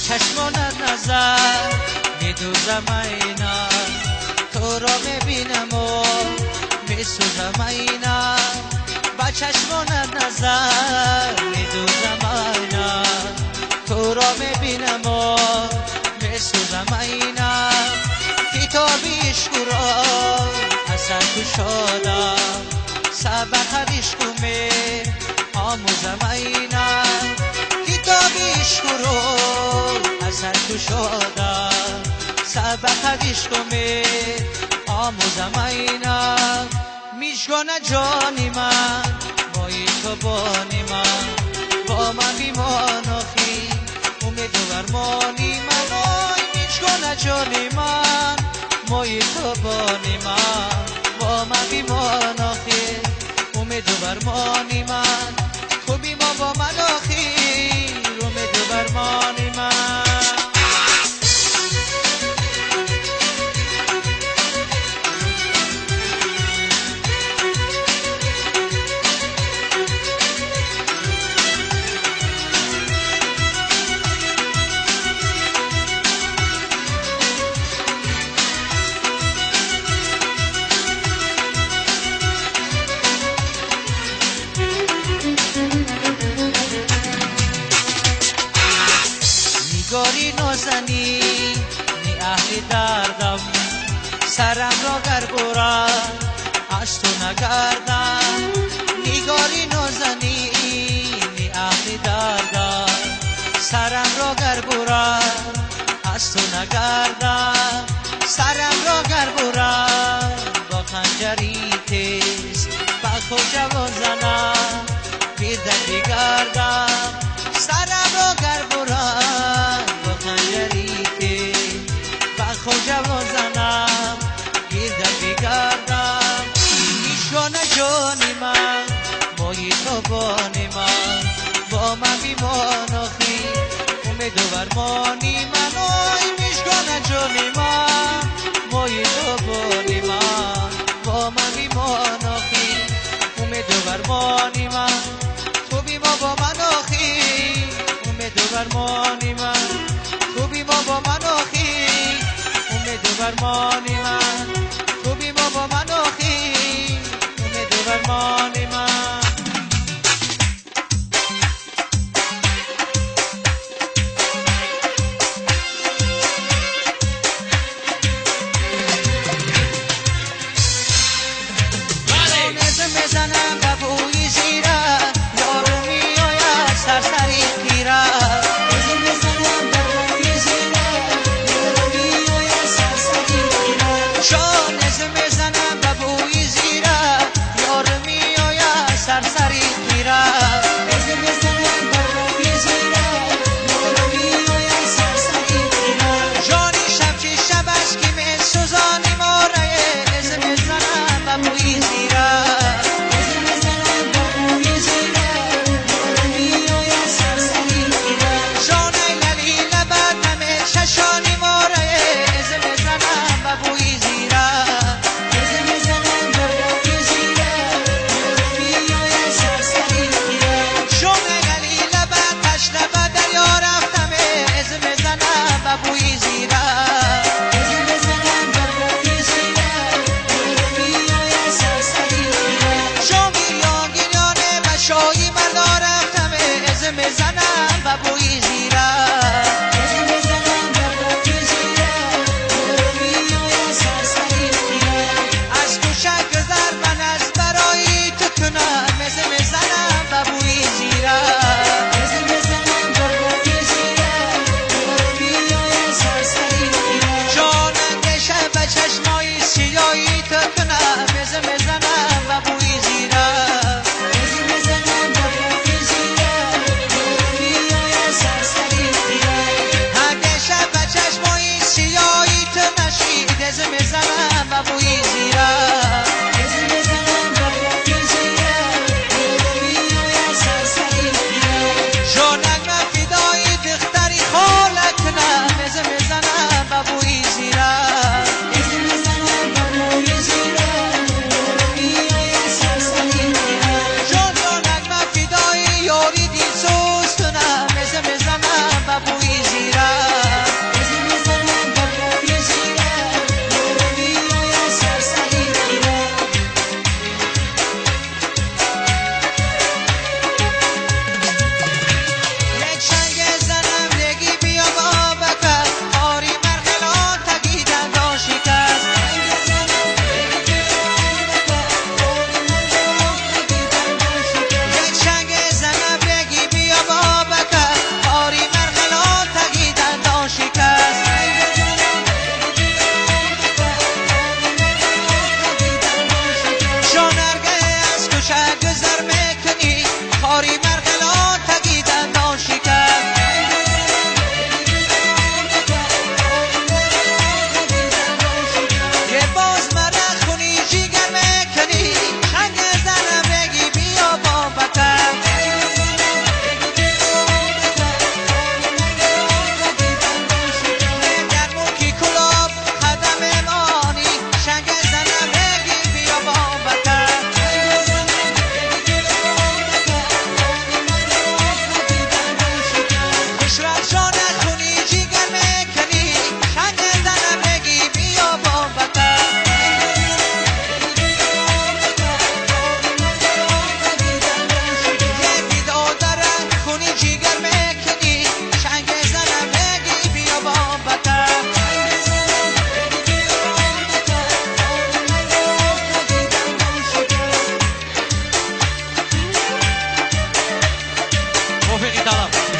چشمانت نظر میدوزم اینا، تو را میبینم و میسوزم اینا. با چشمانت نظر میدوزم اینا، تو را میبینم و میسوزم اینا. کتابی عشق را اثر کشادا، سبق عشق می آموزم اینا. کتابی عشق را اثر کشادا، سبق عشق می آموزم اینا. میشگانه جانی من بایی تو بانی من، با من بیمان آخی امید و برمانی من. آی میشگانه جانی من بایی تو بانی من، با من بیمان آخی امید و برمانی من. خوبی ما با من آخی امید و برمانی من. نگاری نازنی نی اهل دردم، سرم را گر برد از تو نگردم. نگاری نازنی نی اهل دردم، سرم را گر برد از تو نگردم. سرم را گر برد با خنجری تیز، با خود جوان زنم بیردن بگردم. سرم را گر برد با خنجری تیز، با خود جوان زنم بیردن بگردم. میشگانه جانی من بایی تو بانی من، با من بیمان آخی امید و برمانی من. آی میشگانه جانی من بایی تو بانی من، با من بیمان آخی امید و برمانی من. تو بی ما با من آخی امید و برمانی من، تو بی ما با من آخی امید و برمانی من، تو بی ما با من آخی امید و برمانی من. میزنم به بوی زیره، یارو میآید سرسری خیره. میزنم به بوی زیره، یارو میآید سرسری خیره. شانز میزنم به بوی زیره، یارو میآید سرسری خیره. میزنم به بوی زیره، یارو میآید سرسری خیره. جانی شب چی شب است که میسوزانی ماره، میزنم به بوی زیره. سلام